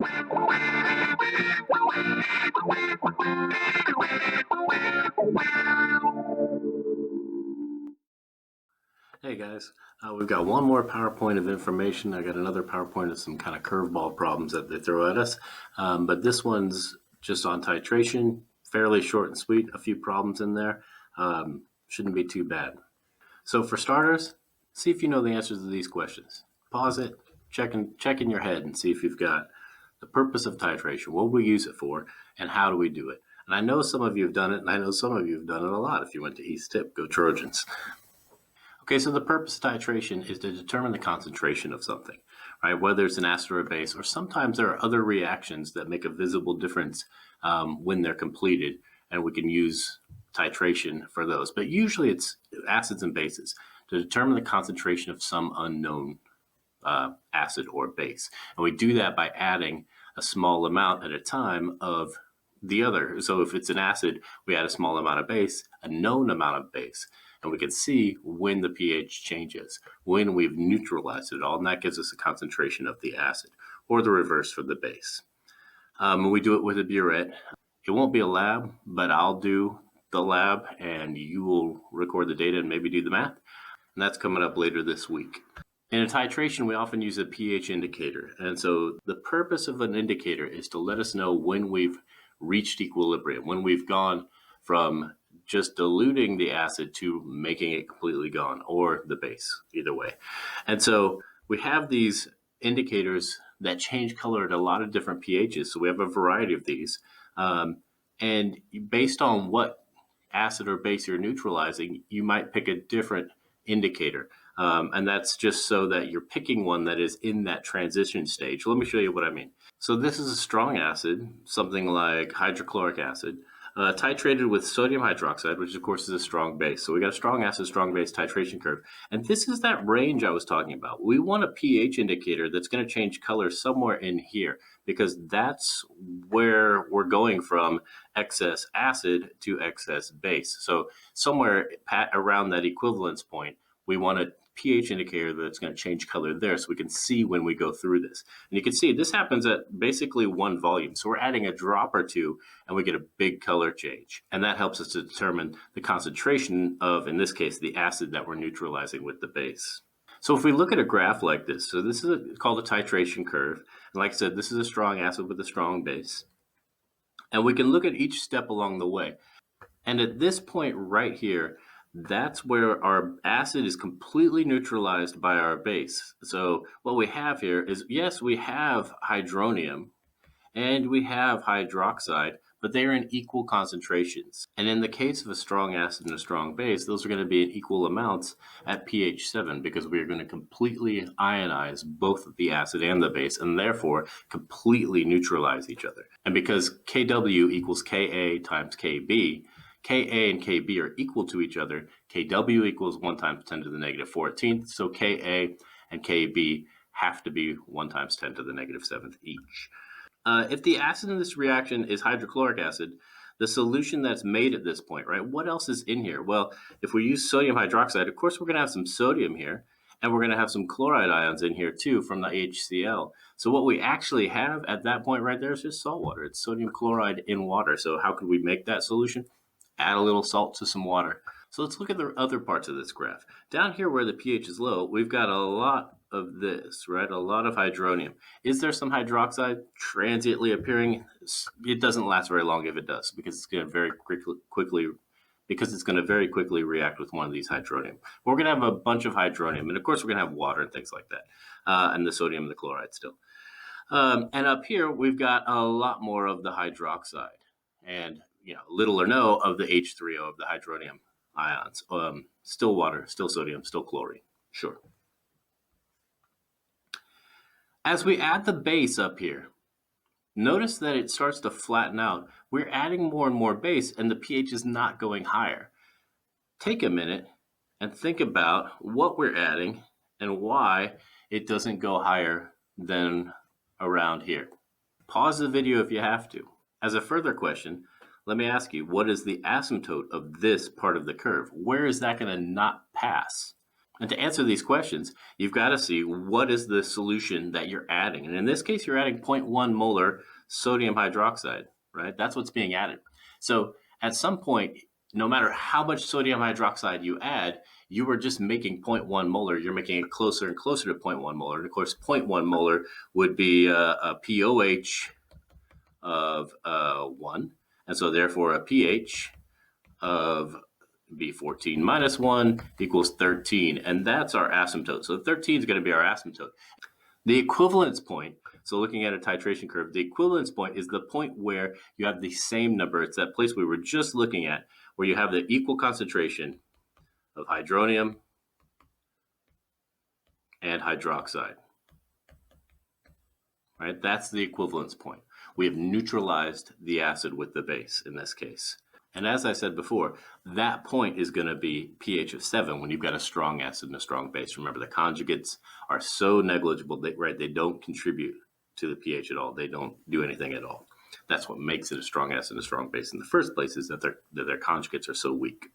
Hey guys, we've got one more PowerPoint of information. I got another PowerPoint of some kind of curveball problems that they throw at us, but this one's just on titration, fairly short and sweet, a few problems in there. Shouldn't be too bad. So for starters, see if you know the answers to these questions. Pause it, check in your head and see if you've got the purpose of titration, what we use it for, and how do we do it. And I know some of you have done it, and I know some of you have done it a lot. If you went to East Tip, go Trojans. Okay, so the purpose of titration is to determine the concentration of something, right? Whether it's an acid or a base, or sometimes there are other reactions that make a visible difference when they're completed, and we can use titration for those. But usually it's acids and bases to determine the concentration of some unknown acid or base. And we do that by adding a small amount at a time of the other. So if it's an acid, we add a small amount of base, a known amount of base. And we can see when the pH changes, when we've neutralized it all, and that gives us a concentration of the acid, or the reverse for the base. We do it with a burette. It won't be a lab, but I'll do the lab, and you will record the data and maybe do the math. And that's coming up later this week. In a titration, we often use a pH indicator. And so the purpose of an indicator is to let us know when we've reached equilibrium, when we've gone from just diluting the acid to making it completely gone, or the base, either way. And so we have these indicators that change color at a lot of different pHs. So we have a variety of these. And based on what acid or base you're neutralizing, you might pick a different indicator. And that's just so that you're picking one that is in that transition stage. Let me show you what I mean. So this is a strong acid, something like hydrochloric acid, titrated with sodium hydroxide, which of course is a strong base. So we got a strong acid, strong base titration curve. And this is that range I was talking about. We want a pH indicator that's going to change color somewhere in here, because that's where we're going from excess acid to excess base. So somewhere around that equivalence point, we want a pH indicator that's going to change color there, so we can see when we go through this. And you can see this happens at basically one volume. So we're adding a drop or two and we get a big color change. And that helps us to determine the concentration of, in this case, the acid that we're neutralizing with the base. So if we look at a graph like this, so this is called a titration curve. And like I said, this is a strong acid with a strong base. And we can look at each step along the way. And at this point right here, that's where our acid is completely neutralized by our base. So what we have here is, yes, we have hydronium and we have hydroxide, but they're in equal concentrations. And in the case of a strong acid and a strong base, those are going to be in equal amounts at pH 7, because we are going to completely ionize both the acid and the base, and therefore completely neutralize each other. And because Kw equals Ka times Kb, Ka and Kb are equal to each other. Kw equals 1 times 10 to the negative 14th. So Ka and Kb have to be 1 times 10 to the negative 7th each. If the acid in this reaction is hydrochloric acid, the solution that's made at this point, right? What else is in here? Well, if we use sodium hydroxide, of course, we're going to have some sodium here, and we're going to have some chloride ions in here too from the HCl. So what we actually have at that point right there is just salt water. It's sodium chloride in water. So how could we make that solution? Add a little salt to some water. So let's look at the other parts of this graph. Down here where the pH is low, we've got a lot of this, right? A lot of hydronium. Is there some hydroxide transiently appearing? It doesn't last very long if it does, because it's going to very quickly react with one of these hydronium. We're going to have a bunch of hydronium, and of course we're going to have water and things like that, and the sodium and the chloride still. And up here we've got a lot more of the hydroxide, and little or no of the H3O of the hydronium ions. Still water, still sodium, still chlorine. Sure. As we add the base up here, notice that it starts to flatten out. We're adding more and more base, and the pH is not going higher. Take a minute and think about what we're adding and why it doesn't go higher than around here. Pause the video if you have to. As a further question, let me ask you, what is the asymptote of this part of the curve? Where is that going to not pass? And to answer these questions, you've got to see what is the solution that you're adding. And in this case, you're adding 0.1 molar sodium hydroxide, right? That's what's being added. So at some point, no matter how much sodium hydroxide you add, you are just making 0.1 molar. You're making it closer and closer to 0.1 molar. And of course, 0.1 molar would be a pOH of 1. And so therefore a pH of B14 minus 1 equals 13. And that's our asymptote. So 13 is going to be our asymptote. The equivalence point, so looking at a titration curve, the equivalence point is the point where you have the same number. It's that place we were just looking at, where you have the equal concentration of hydronium and hydroxide. Right? That's the equivalence point. We have neutralized the acid with the base in this case. And as I said before, that point is going to be pH of 7 when you've got a strong acid and a strong base. Remember, the conjugates are so negligible, right? They don't contribute to the pH at all. They don't do anything at all. That's what makes it a strong acid and a strong base in the first place, is that their conjugates are so weak.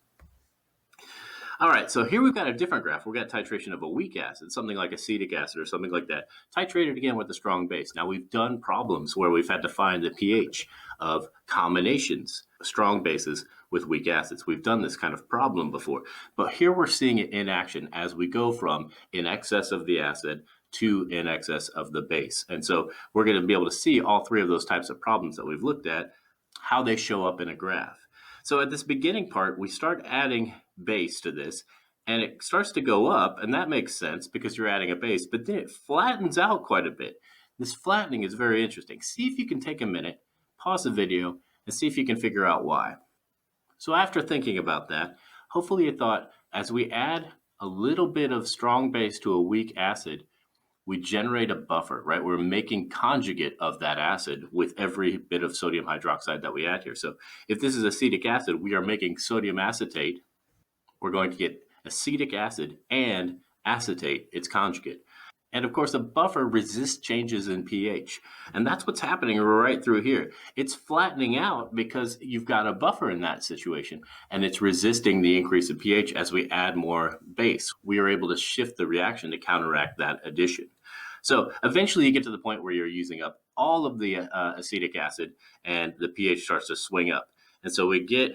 All right, so here we've got a different graph. We've got titration of a weak acid, something like acetic acid or something like that, titrated again with a strong base. Now, we've done problems where we've had to find the pH of combinations, strong bases with weak acids. We've done this kind of problem before, but here we're seeing it in action as we go from in excess of the acid to in excess of the base. And so we're going to be able to see all three of those types of problems that we've looked at, how they show up in a graph. So at this beginning part, we start adding base to this, and it starts to go up, and that makes sense because you're adding a base, but then it flattens out quite a bit. This flattening is very interesting. See if you can take a minute, pause the video, and see if you can figure out why. So after thinking about that, hopefully you thought, as we add a little bit of strong base to a weak acid, we generate a buffer, right? We're making conjugate of that acid with every bit of sodium hydroxide that we add here. So if this is acetic acid, we are making sodium acetate. We're going to get acetic acid and acetate, its conjugate. And of course, a buffer resists changes in pH. And that's what's happening right through here. It's flattening out because you've got a buffer in that situation, and it's resisting the increase in pH as we add more base. We are able to shift the reaction to counteract that addition. So eventually you get to the point where you're using up all of the acetic acid and the pH starts to swing up. And so we get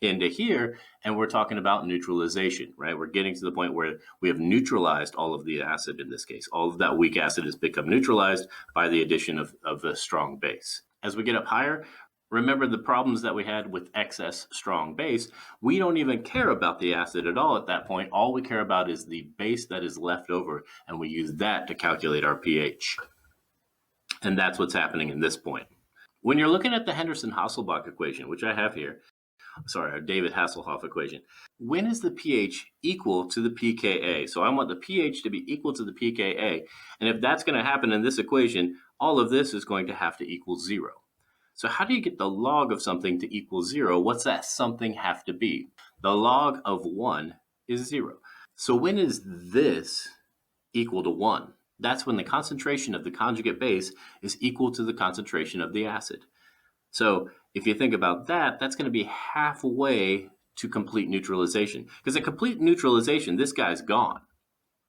into here and we're talking about neutralization, right? We're getting to the point where we have neutralized all of the acid in this case. All of that weak acid has become neutralized by the addition of the strong base. As we get up higher, remember the problems that we had with excess strong base. We don't even care about the acid at all at that point. All we care about is the base that is left over, and we use that to calculate our pH. And that's what's happening in this point. When you're looking at the Henderson-Hasselbalch equation, which I have here, sorry, our David Hasselhoff equation, when is the pH equal to the pKa? So I want the pH to be equal to the pKa. And if that's going to happen in this equation, all of this is going to have to equal 0. So how do you get the log of something to equal 0? What's that something have to be? The log of 1 is 0. So when is this equal to 1? That's when the concentration of the conjugate base is equal to the concentration of the acid. So if you think about that, that's going to be halfway to complete neutralization. Because at complete neutralization, this guy's gone,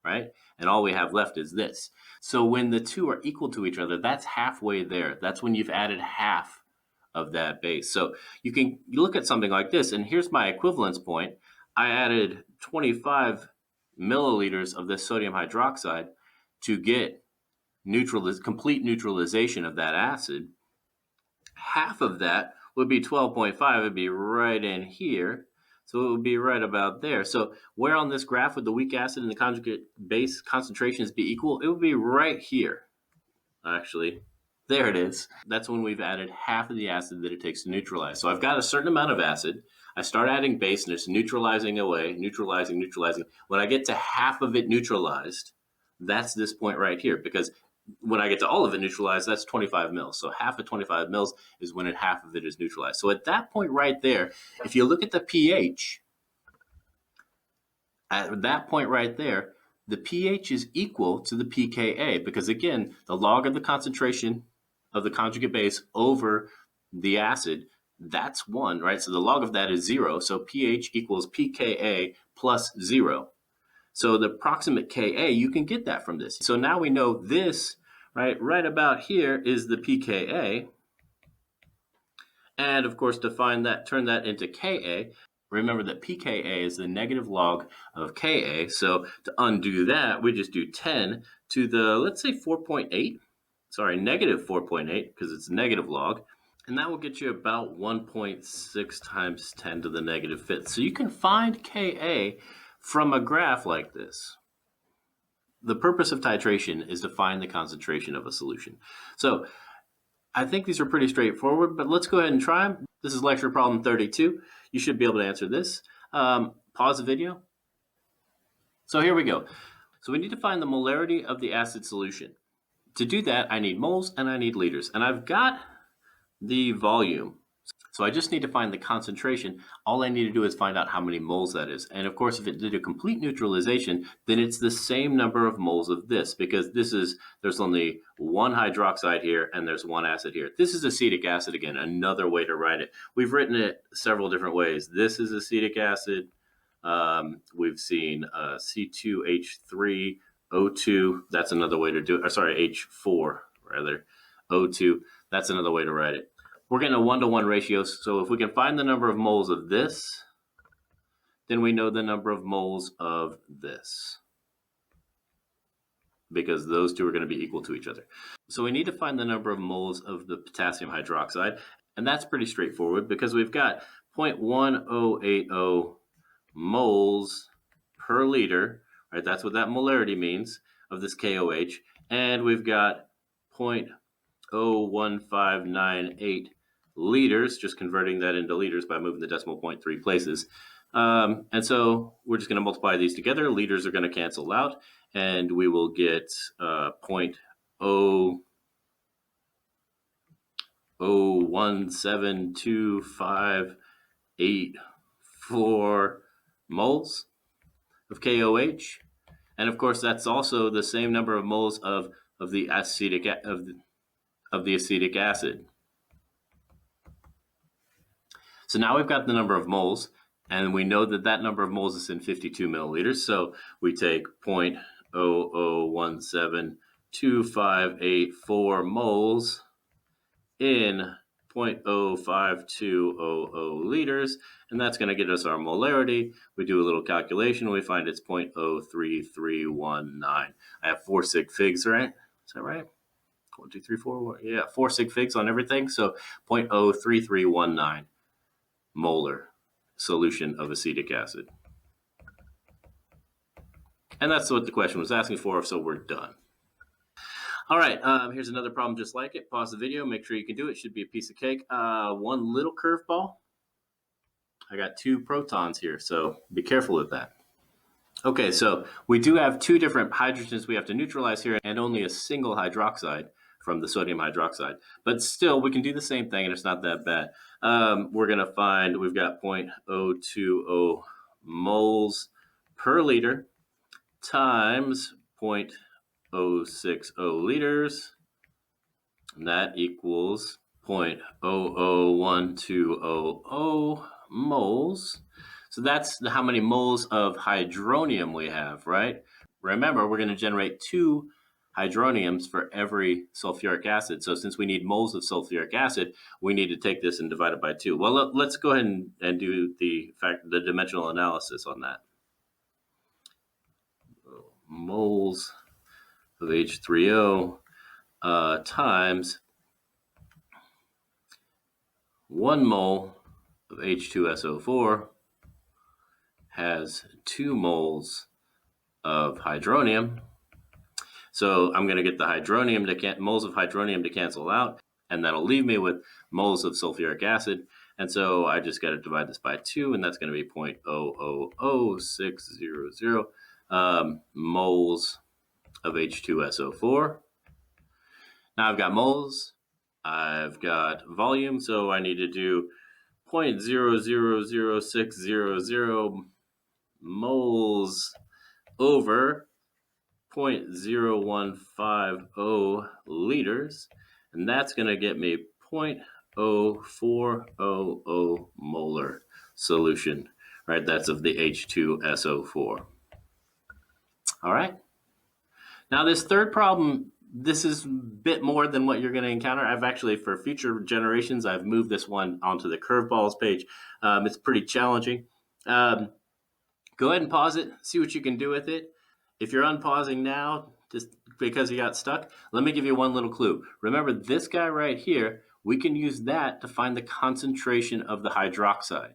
right? And all we have left is this. So when the two are equal to each other, that's halfway there. That's when you've added half of that base. So you look at something like this, and here's my equivalence point. I added 25 milliliters of this sodium hydroxide to get complete neutralization of that acid. Half of that would be 12.5. It would be right in here. So it would be right about there. So where on this graph would the weak acid and the conjugate base concentrations be equal? It would be right here, actually. There it is. That's when we've added half of the acid that it takes to neutralize. So I've got a certain amount of acid. I start adding base, and it's neutralizing away, neutralizing. When I get to half of it neutralized, that's this point right here, because when I get to all of it neutralized, that's 25 mils. So half of 25 mils is when half of it is neutralized. So at that point right there, if you look at the pH, at that point right there, the pH is equal to the pKa, because again, the log of the concentration of the conjugate base over the acid, that's 1, right? So the log of that is 0. So pH equals pKa plus 0. So the approximate Ka, you can get that from this. So now we know this, right about here is the pKa. And of course, to find that, turn that into Ka, remember that pKa is the negative log of Ka. So to undo that, we just do 10 to the, let's say 4.8. Sorry, negative 4.8, because it's negative log. And that will get you about 1.6 times 10 to the negative fifth. So you can find Ka from a graph like this. The purpose of titration is to find the concentration of a solution. So I think these are pretty straightforward, but let's go ahead and try them. This is lecture problem 32. You should be able to answer this. Pause the video. So here we go. So we need to find the molarity of the acid solution. To do that, I need moles and I need liters. And I've got the volume. So I just need to find the concentration. All I need to do is find out how many moles that is. And of course, if it did a complete neutralization, then it's the same number of moles of this, because there's only one hydroxide here and there's one acid here. This is acetic acid again, another way to write it. We've written it several different ways. This is acetic acid. We've seen C2H3O2. That's another way to do it. Or sorry, H4 rather, O2. That's another way to write it. We're getting a 1-to-1 ratio, so if we can find the number of moles of this, then we know the number of moles of this, because those two are going to be equal to each other. So we need to find the number of moles of the potassium hydroxide, and that's pretty straightforward because we've got 0.1080 moles per liter, right? That's what that molarity means of this KOH, and we've got 0.01598 liters, just converting that into liters by moving the decimal point 3 places. And so we're just going to multiply these together. Liters are going to cancel out, and we will get 0.0172584 moles of KOH. And of course, that's also the same number of moles of the acetic acid. So now we've got the number of moles, and we know that that number of moles is in 52 milliliters. So we take 0.0017258 moles in 0.05200 liters, and that's going to get us our molarity. We do a little calculation, we find it's 0.03319. I have 4 sig figs, right? Is that right? 1, 2, 3, 4. Yeah, 4 sig figs on everything. So 0.03319 molar solution of acetic acid. And that's what the question was asking for, so we're done. All right, here's another problem just like it. Pause the video, make sure you can do it. Should be a piece of cake. One little curveball. I got 2 protons here, so be careful with that. Okay, so we do have 2 different hydrogens we have to neutralize here, and only a single hydroxide from the sodium hydroxide. But still, we can do the same thing, and it's not that bad. We're going to find we've got 0.020 moles per liter times 0.060 liters, and that equals 0.001200 moles. So that's how many moles of hydronium we have, right? Remember, we're going to generate 2 hydroniums for every sulfuric acid. So since we need moles of sulfuric acid, we need to take this and divide it by 2. Well, let's go ahead and do the dimensional analysis on that. Moles of H3O times 1 mole of H2SO4 has 2 moles of hydronium. So I'm going to get the moles of hydronium to cancel out, and that'll leave me with moles of sulfuric acid. And so I just got to divide this by 2, and that's going to be 0.000600 moles of H2SO4. Now I've got moles, I've got volume, so I need to do 0.000600 moles over 0.0150 liters, and that's going to get me 0.0400 molar solution, right? That's of the H2SO4. All right. Now this third problem, this is a bit more than what you're going to encounter. I've actually, for future generations, I've moved this one onto the curveballs page. It's pretty challenging. Go ahead and pause it, see what you can do with it. If you're unpausing now, just because you got stuck, let me give you one little clue. Remember this guy right here, we can use that to find the concentration of the hydroxide.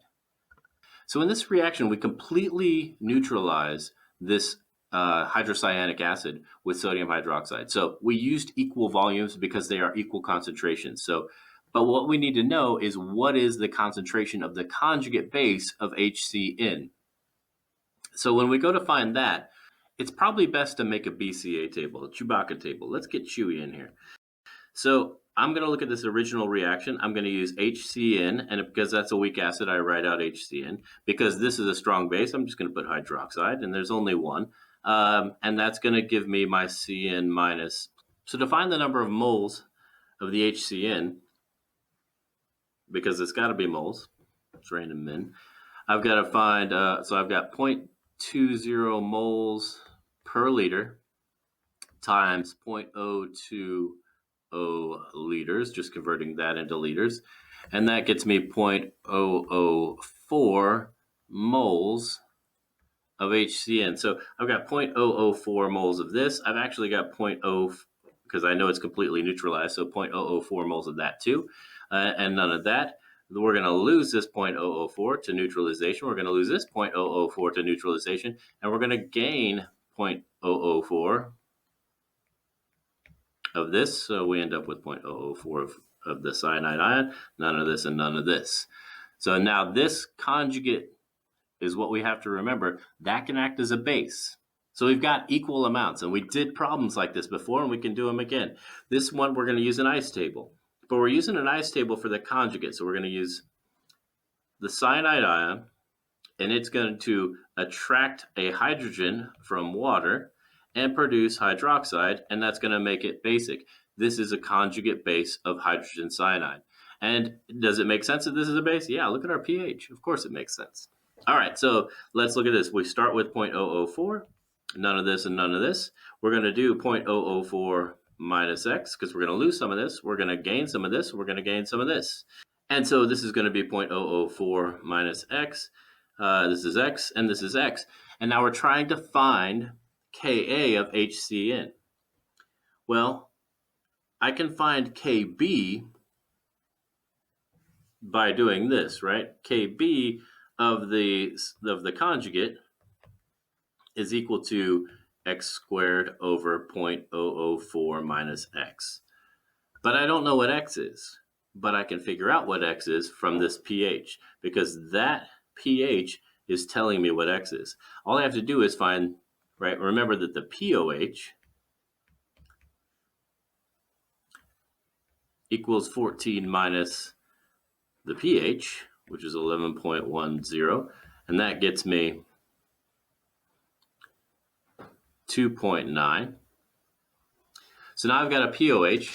So in this reaction, we completely neutralize this hydrocyanic acid with sodium hydroxide. So we used equal volumes because they are equal concentrations. But what we need to know is what is the concentration of the conjugate base of HCN. So when we go to find that, it's probably best to make a BCA table, a Chewbacca table. Let's get Chewy in here. So I'm going to look at this original reaction. I'm going to use HCN, and because that's a weak acid, I write out HCN. Because this is a strong base, I'm just going to put hydroxide, and there's only one. And that's going to give me my CN minus. So to find the number of moles of the HCN, because it's got to be moles, it's random min, I've got to find, so I've got 0.20 moles per liter times 0.020 liters, just converting that into liters. And that gets me 0.004 moles of HCN. So I've got 0.004 moles of this. I've actually got 0.0, because I know it's completely neutralized, so 0.004 moles of that too, and none of that. We're going to lose this 0.004 to neutralization. We're going to lose this 0.004 to neutralization, and we're going to gain 0.004 of this. So we end up with 0.004 of the cyanide ion, none of this and none of this. So now this conjugate is what we have to remember. That can act as a base. So we've got equal amounts, and we did problems like this before, and we can do them again. This one, we're going to use an ice table. But we're using an ice table for the conjugate. So we're going to use the cyanide ion, and it's going to attract a hydrogen from water and produce hydroxide, and that's going to make it basic. This is a conjugate base of hydrogen cyanide. And does it make sense that this is a base? Yeah, look at our pH. Of course it makes sense. All right, so let's look at this. We start with 0.004, none of this and none of this. We're going to do 0.004 minus x, because we're going to lose some of this. We're going to gain some of this. We're going to gain some of this. And so this is going to be 0.004 minus x. This is x, and this is x. And now we're trying to find Ka of HCN. Well, I can find Kb by doing this, right? Kb of the conjugate is equal to x squared over 0.004 minus x. But I don't know what x is, but I can figure out what x is from this pH, because that pH is telling me what x is. All I have to do is find, right, remember that the POH equals 14 minus the pH, which is 11.10, and that gets me 2.9. So now I've got a POH,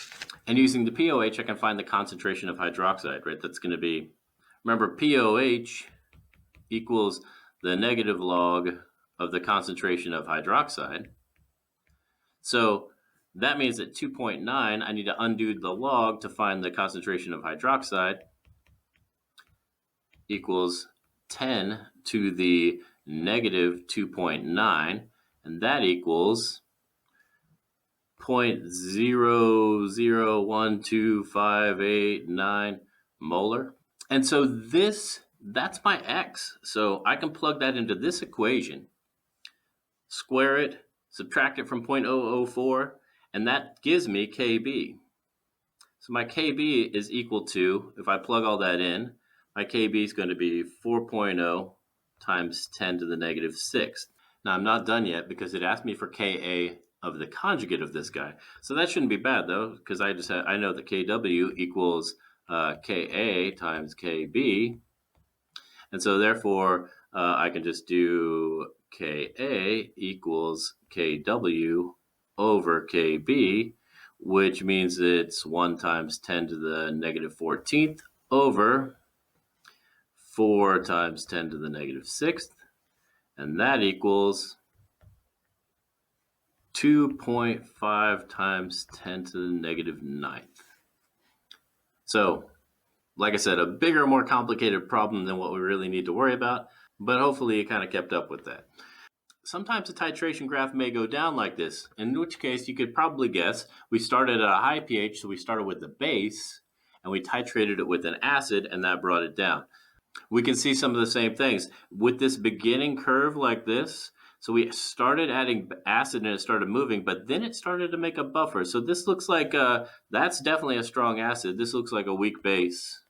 and using the POH, I can find the concentration of hydroxide, right? That's going to be, remember, POH equals the negative log of the concentration of hydroxide. So that means at 2.9, I need to undo the log to find the concentration of hydroxide equals 10 to the negative 2.9, and that equals 0.001258 molar. And so that's my x. So I can plug that into this equation, square it, subtract it from 0.004, and that gives me Kb. So my Kb is equal to, if I plug all that in, my Kb is going to be 4.0 times 10 to the negative 6. Now I'm not done yet, because it asked me for Ka of the conjugate of this guy. So that shouldn't be bad though, because I know that Kw equals Ka times Kb. And so therefore I can just do Ka equals Kw over Kb, which means it's 1 times 10 to the negative 14th over 4 times 10 to the negative 6th. And that equals 2.5 times 10 to the negative ninth. So, like I said, a bigger, more complicated problem than what we really need to worry about, but hopefully it kind of kept up with that. Sometimes a titration graph may go down like this, in which case you could probably guess we started at a high pH, so we started with the base, and we titrated it with an acid, and that brought it down. We can see some of the same things. With this beginning curve like this, so we started adding acid and it started moving, but then it started to make a buffer. So this looks like, that's definitely a strong acid. This looks like a weak base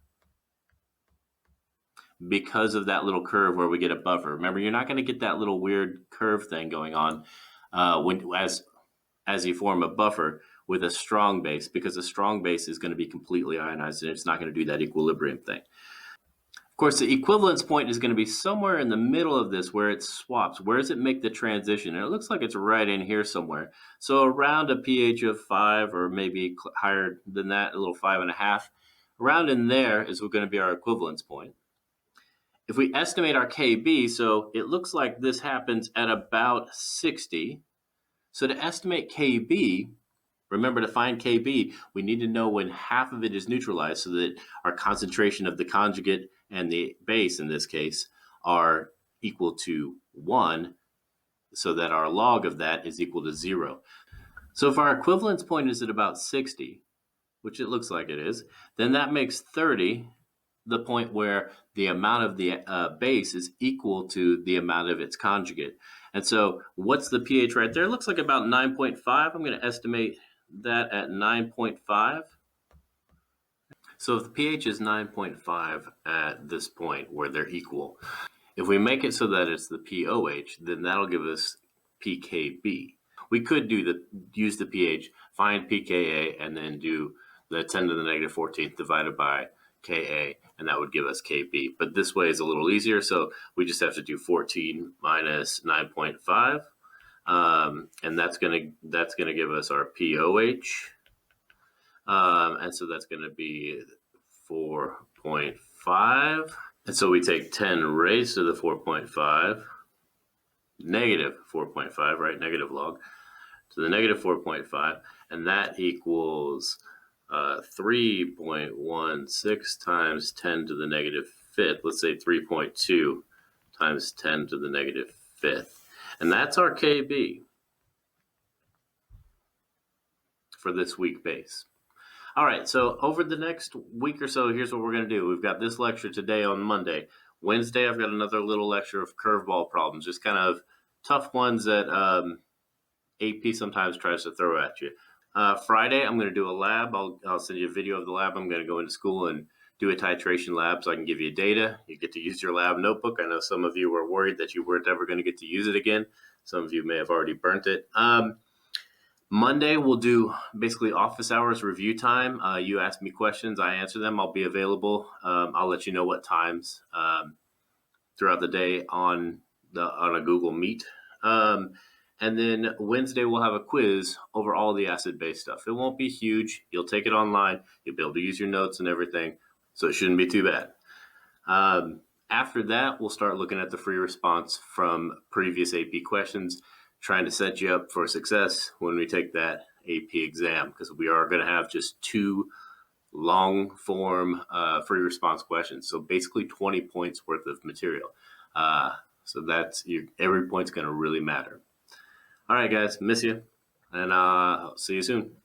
because of that little curve where we get a buffer. Remember, you're not going to get that little weird curve thing going on as you form a buffer with a strong base, because a strong base is going to be completely ionized and it's not going to do that equilibrium thing. Of course, the equivalence point is going to be somewhere in the middle of this where it swaps. Where does it make the transition? And it looks like it's right in here somewhere. So around a pH of 5 or maybe higher than that, a little 5.5. Around in there is going to be our equivalence point. If we estimate our Kb, so it looks like this happens at about 60. So to estimate Kb, remember, to find Kb, we need to know when half of it is neutralized so that our concentration of the conjugate and the base, in this case, are equal to 1, so that our log of that is equal to 0. So if our equivalence point is at about 60, which it looks like it is, then that makes 30 the point where the amount of the base is equal to the amount of its conjugate. And so what's the pH right there? It looks like about 9.5. I'm going to estimate that at 9.5. So if the pH is 9.5 at this point where they're equal, if we make it so that it's the pOH, then that'll give us pKb. We could use the pH, find pKa, and then do the 10 to the negative 14th divided by Ka, and that would give us Kb. But this way is a little easier, so we just have to do 14 minus 9.5, and that's gonna give us our pOH, and so that's gonna be 4.5. And so we take 10 raised to the 4.5, negative 4.5, right? Negative log to the negative 4.5, and that equals 3.16 times 10 to the negative fifth. Let's say 3.2 times 10 to the negative fifth. And that's our Kb for this weak base. All right, so over the next week or so, here's what we're going to do. We've got this lecture today on Monday. Wednesday, I've got another little lecture of curveball problems, just kind of tough ones that AP sometimes tries to throw at you. Friday, I'm going to do a lab. I'll send you a video of the lab. I'm going to go into school and do a titration lab so I can give you data. You get to use your lab notebook. I know some of you were worried that you weren't ever going to get to use it again. Some of you may have already burnt it. Monday, we'll do basically office hours review time. You ask me questions, I answer them. I'll be available. I'll let you know what times throughout the day on a Google Meet. And then Wednesday, we'll have a quiz over all the acid-base stuff. It won't be huge. You'll take it online. You'll be able to use your notes and everything, so it shouldn't be too bad. After that, we'll start looking at the free response from previous AP questions, trying to set you up for success when we take that AP exam, because we are going to have just 2 long form free response questions. So basically 20 points worth of material. So that's every point's going to really matter. All right, guys, miss you, and I'll see you soon.